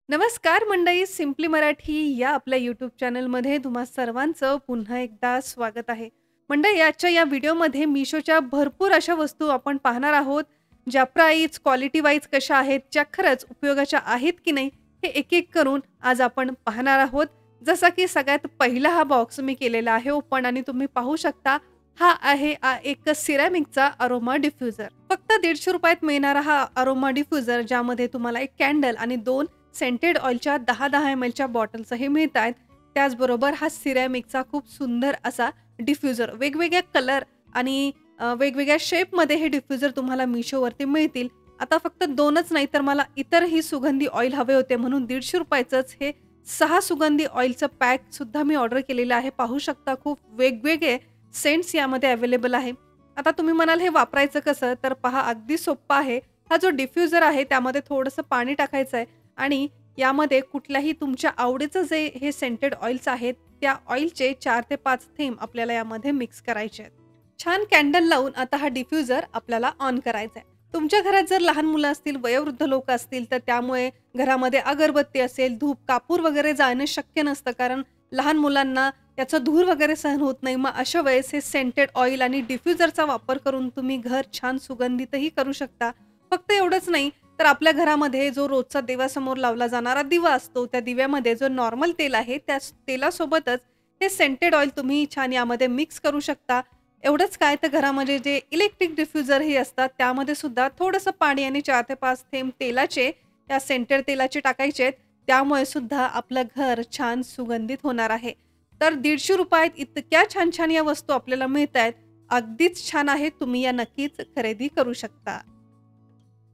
नमस्कार मंडळी, सिम्पली मराठी या आपल्या यूट्यूब चॅनलमध्ये तुम्हा सर्वांचं पुन्हा एकदा स्वागत आहे. मंडळी, आजच्या या व्हिडिओमध्ये मिशोच्या भरपूर अशा वस्तू आपण पाहणार आहोत, ज्या प्राईस, क्वालिटी वाईज कशा आहेत, ज्या खरंच उपयोगाच्या आहेत की नाही, हे एक-एक करून आज आपण पाहणार आहोत. जसा की सगळ्यात पहिला हा बॉक्स मी केलेला आहे ओपन आणि तुम्ही पाहू शकता हा आहे एक सिरॅमिकचा अरोमा डिफ्युजर. फक्त ₹150 मिळणारा हा अरोमा डिफ्युजर, ज्यामध्ये तुम्हाला एक कॅन्डल आणि 2 सेंटेड ऑइलच्या 10-10 mlच्या बॉटल्सही मिळत आहेत. त्याचबरोबर हा सिरॅमिकचा खूप सुंदर असा डिफ्युजर वेगवेगळ्या कलर आणि वेगवेगळ्या शेपमध्ये हे डिफ्युजर तुम्हाला मिशोवरती मिळतील. आता फक्त 2च नाही तर मला इतरही सुगंधी ऑइल हवे होते, म्हणून ₹150च हे 6 सुगंधी ऑइलचं पॅक सुद्धा मी ऑर्डर केलेलं आहे. पाहू शकता खूप वेगवेगळे सेंट्स यामध्ये अवेलेबल आहे. आता तुम्ही म्हणाल हे वापरायचं कसं? तर पहा, अगदी सोप्पं आहे. हा जो डिफ्युजर आहे त्यामध्ये थोडंसं पाणी टाकायचं आहे आणि यामध्ये कुठल्याही तुमच्या आवडीचं जे हे सेंटेड ऑइल्स आहेत, त्या ऑइलचे 4 ते 5 थेंब आपल्याला यामध्ये मिक्स करायचे आहेत. छान कॅन्डल लावून आता हा डिफ्युजर आपल्याला ऑन करायचा आहे. तुमच्या घरात जर लहान मुलं असतील, वयोवृद्ध लोक असतील, तर त्यामुळे घरामध्ये अगरबत्ती असेल, धूप, कापूर वगैरे जाळणं शक्य नसतं, कारण लहान मुलांना त्याचा धूर वगैरे सहन होत नाही. मग अशा वेळेस हे सेंटेड ऑइल आणि डिफ्युजरचा वापर करून तुम्ही घर छान सुगंधितही करू शकता. फक्त एवढंच नाही, तर आपल्या घरामध्ये जो रोजचा देवासमोर लावला जाणारा दिवा असतो, त्या दिव्यामध्ये जो नॉर्मल तेल आहे, त्या तेलासोबतच हे सेंटेड ऑइल तुम्ही छान यामध्ये मिक्स करू शकता. एवढंच काय, तर घरामध्ये जे इलेक्ट्रिक डिफ्युजरही असतात, त्यामध्ये सुद्धा थोडंसं पाणी आणि 4 ते 5 थेंब तेलाचे, त्या सेंटेड तेलाचे टाकायचे आहेत. त्यामुळे सुद्धा आपलं घर छान सुगंधित होणार आहे. तर ₹150 इतक्या छान-छान या वस्तू आपल्याला मिळतायत. अगदीच छान आहे. तुम्ही या नक्कीच खरेदी करू शकता.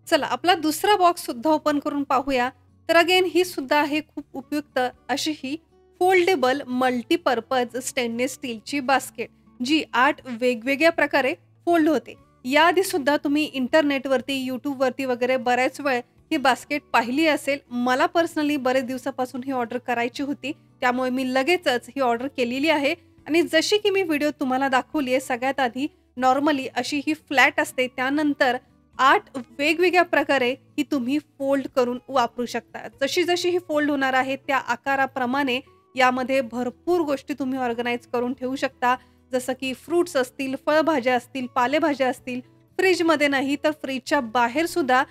चला, आपला दुसरा बॉक्स सुद्धा ओपन करून पाहूया. तर अगेन ही सुद्धा आहे खूप उपयुक्त अशी ही फोल्डेबल मल्टीपर्पज स्टेनलेस स्टीलची बास्केट, जी 8 वेगवेगळ्या प्रकारे फोल्ड होते. याआधी सुद्धा तुम्ही इंटरनेटवरती, YouTubeवरती वगैरे बऱ्याच वेळ ही बास्केट पाहिली असेल. मला पर्सनली बरेच दिवसापासून ही ऑर्डर करायची होती. त्यामुळे मी लगेचच ही ऑर्डर केलेली आहे आणि जशी की मी व्हिडिओ तुम्हाला दाखवली आहे, सगळ्यात आधी नॉर्मली अशी ही फ्लॅट असते. त्यानंतर 8 वेगवेगळ्या प्रकारे ही तुम्ही फोल्ड करून वापरू शकता. जशी-जशी ही फोल्ड होणार आहे, त्या आकाराप्रमाणे यामध्ये भरपूर गोष्टी तुम्ही ऑर्गनाइज करून ठेवू शकता. जसं की फ्रुट्स असतील, फळभाज्या असतील, पालेभाज्या असतील. फ्रिजमध्ये नाही तर फ्रिजच्या बाहेर सुद्धा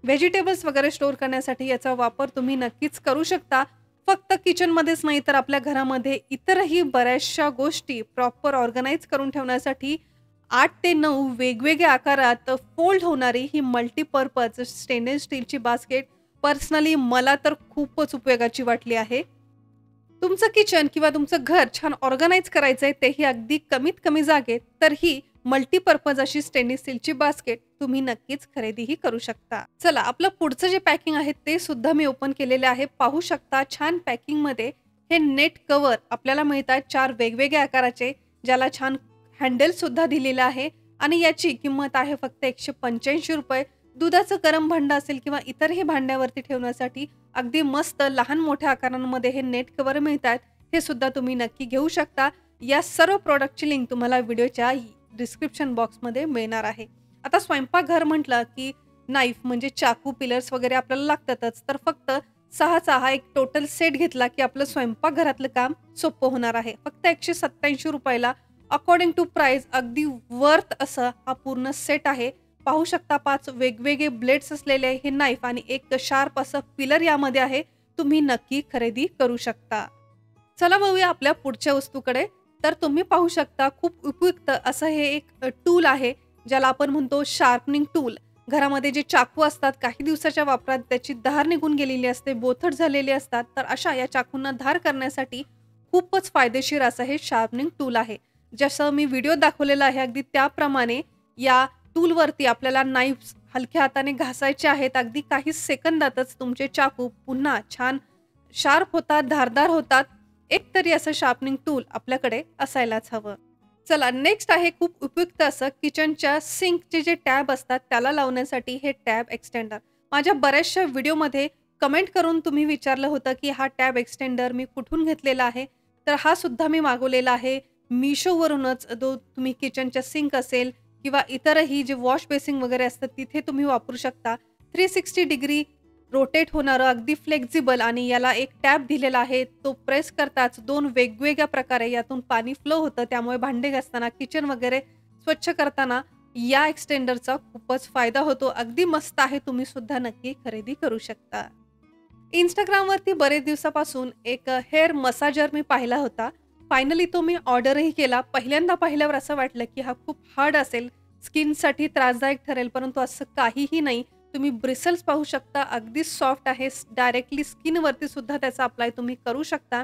व्हेजिटेबल्स वगैरे स्टोअर करण्यासाठी याचा वापर तुम्ही नक्कीच करू शकता. फक्त किचनमध्येच नाही तर आपल्या घरामध्ये इतरही बऱ्याचशा गोष्टी प्रॉपर ऑर्गनाइज करून ठेवण्यासाठी 8 ते 9 वेगवेगळ्या आकारात फोल्ड होणारी ही मल्टीपर्पज स्टेनलेस स्टीलची बास्केट पर्सनली मला तर खूपच उपयोगाची वाटली आहे. तुमचं किचन किंवा तुमचं घर छान ऑर्गनाइज करायचंय, तेही अगदी कमीत कमी जागेत, तर ही मल्टीपर्पज अशी स्टेनलेस स्टीलची बास्केट तुम्ही नक्कीच खरेदीही करू शकता. चला, आपलं पुढचं जे पॅकिंग आहे ते सुद्धा मी ओपन केलेले आहे. पाहू शकता छान पॅकिंगमध्ये हे नेट कव्हर आपल्याला मिळतात 4 वेगवेगळ्या आकाराचे, ज्याला छान हँडल सुद्धा दिलेलं आहे आणि याची किंमत आहे फक्त ₹185. दुधाचं गरम भांडं असेल किंवा इतरही भांड्यावरती ठेवण्यासाठी अगदी मस्त लहान मोठ्या आकारांमध्ये हे नेट कव्हर मिळतात. हे सुद्धा तुम्ही नक्की घेऊ शकता. या सर्व प्रॉडक्टची लिंक तुम्हाला व्हिडिओच्या डिस्क्रिप्शन बॉक्समध्ये मिळणार आहे. आता स्वयंपाकघर म्हटलं की नाईफ म्हणजे चाकू, पिलर्स वगैरे आपल्याला लागतातच. तर फक्त 6चा हा एक टोटल सेट घेतला की आपलं स्वयंपाकघरातलं काम सोपं होणार आहे. फक्त ₹187 अकॉर्डिंग टू प्राइस अगदी वर्थ असं हा पूर्ण सेट आहे. पाहू शकता 5 वेगवेगळे ब्लेड्स असलेले हे नाईफ आणि एक शार्प असं पिलर यामध्ये आहे. तुम्ही नक्की खरेदी करू शकता. चला बघूया आपल्या पुढच्या वस्तूकडे. तर तुम्ही पाहू शकता खूप उपयुक्त असं हे एक टूल आहे, ज्याला आपण म्हणतो शार्पनिंग टूल. घरामध्ये जे चाकू असतात, काही दिवसाच्या वापरात त्याची धार निघून गेलेली असते, बोथट झालेले असतात, तर अशा या चाकूंना धार करण्यासाठी खूपच फायदेशीर असं हे शार्पनिंग टूल आहे. जसं मी व्हिडिओ दाखवलेला आहे अगदी त्याप्रमाणे या टूलवरती आपल्याला नाईफ्स हलक्या हाताने घासायचे आहेत. अगदी काही सेकंदातच तुमचे चाकू पुन्हा छान शार्प होतात, धारदार होतात. एकतरी असं शार्पनिंग टूल आपल्याकडे असायलाच हवं. चला, नेक्स्ट आहे खूप उपयुक्त असं किचनच्या सिंकचे जे टॅब असतात त्याला लावण्यासाठी हे टॅब एक्सटेंडर. माझ्या बऱ्याचशा व्हिडिओमध्ये कमेंट करून तुम्ही विचारलं होतं की हा टॅब एक्सटेंडर मी कुठून घेतलेला आहे. तर हा सुद्धा मी मागवलेला आहे मिशोवरूनच. जो तुम्ही किचनच्या सिंक असेल किंवा इतरही जे वॉश बेसिंग वगैरे असतात तिथे तुम्ही वापरू शकता. 360 डिग्री रोटेट होणारं, अगदी फ्लेक्झिबल आणि याला एक टॅप दिलेला आहे. तो प्रेस करताच 2 वेगवेगळ्या प्रकारे यातून पाणी फ्लो होतं. त्यामुळे भांडे घासताना, किचन वगैरे स्वच्छ करताना या एक्सटेंडरचा खूपच फायदा होतो. अगदी मस्त आहे. तुम्ही सुद्धा नक्की खरेदी करू शकता. Instagramवरती बरेच दिवसापासून एक हेअर मसाजर मी पाहिला होता. फायनली तो मी ऑर्डरही केला. पहिल्यांदा पाहिल्यावर असं वाटलं, की हा खूप हार्ड असेल, स्किनसाठी त्रासदायक ठरेल, परंतु असं काहीही नाही. तुम्ही ब्रिसल्स पाहू शकता, अगदी सॉफ्ट आहे. डायरेक्टली स्किनवरती सुद्धा त्याचा अप्लाय तुम्ही करू शकता.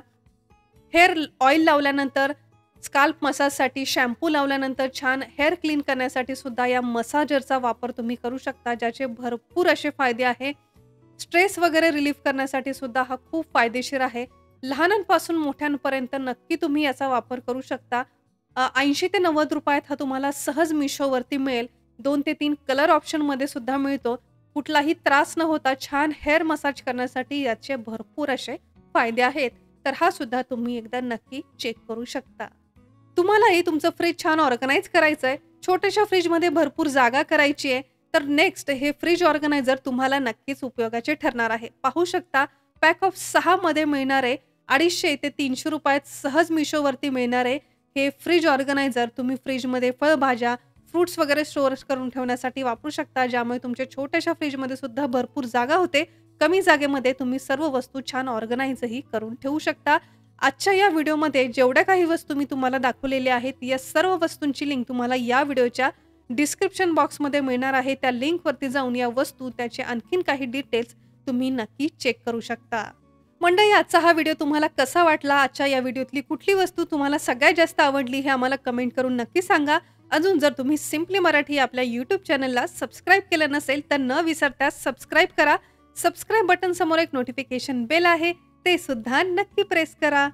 हेअर ऑइल लावल्यानंतर, स्काल्प मसाजसाठी, शॅम्पू लावल्यानंतर छान हेअर क्लीन करण्यासाठी सुद्धा या मसाजरचा वापर तुम्ही करू शकता, ज्याचे भरपूर असे फायदे आहे. स्ट्रेस वगैरे रिलीफ करण्यासाठी सुद्धा हा खूप फायदेशीर आहे. लहानांपासून मोठ्यांपर्यंत नक्की तुम्ही याचा वापर करू शकता. 80 ते ₹90 हा तुम्हाला सहज मिशोवरती मिळेल. 2 ते 3 कलर ऑप्शनमध्ये सुद्धा मिळतो. कुठलाही त्रास न होता छान हेअर मसाज करण्यासाठी याचे भरपूर असे फायदे आहेत. तर हा सुद्धा तुम्ही एकदा नक्की चेक करू शकता. तुम्हालाही तुमचं फ्रिज छान ऑर्गनाइज करायचंय, छोट्याशा फ्रिजमध्ये भरपूर जागा करायची आहे, तर नेक्स्ट हे फ्रिज ऑर्गनायझर तुम्हाला नक्कीच उपयोगाचे ठरणार आहे. पाहू शकता पॅक ऑफ 6 मध्ये मिळणारे 250 ते ₹300 सहज मिशोवरती मिळणारे हे फ्रिज ऑर्गनायझर तुम्ही फ्रिजमध्ये फळभाज्या, फ्रुट्स वगैरे स्टोअर करून ठेवण्यासाठी वापरू शकता, ज्यामुळे तुमच्या छोट्याशा फ्रिजमध्ये सुद्धा भरपूर जागा होते. कमी जागेमध्ये तुम्ही सर्व वस्तू छान ऑर्गनाइजही करून ठेवू शकता. आजच्या या व्हिडिओमध्ये जेवढ्या काही वस्तू मी तुम्हाला दाखवलेल्या आहेत, या सर्व वस्तूंची लिंक तुम्हाला या व्हिडिओच्या डिस्क्रिप्शन बॉक्समध्ये मिळणार आहे. त्या लिंकवरती जाऊन या वस्तू, त्याचे आणखीन काही डिटेल्स तुम्ही नक्की चेक करू शकता. मंडळी, आजचा हा व्हिडिओ तुम्हाला कसा वाटला? आजच्या या व्हिडिओतली कुठली वस्तू तुम्हाला सगळ्यात जास्त आवडली हे आम्हाला कमेंट करून नक्की सांगा. अजून जर तुम्ही सिम्पली मराठी आपल्या YouTube चॅनलला सबस्क्राईब केलं नसेल तर न विसरता सबस्क्राईब करा. सबस्क्राईब बटन समोर एक नोटिफिकेशन बेल आहे, ते सुद्धा नक्की प्रेस करा.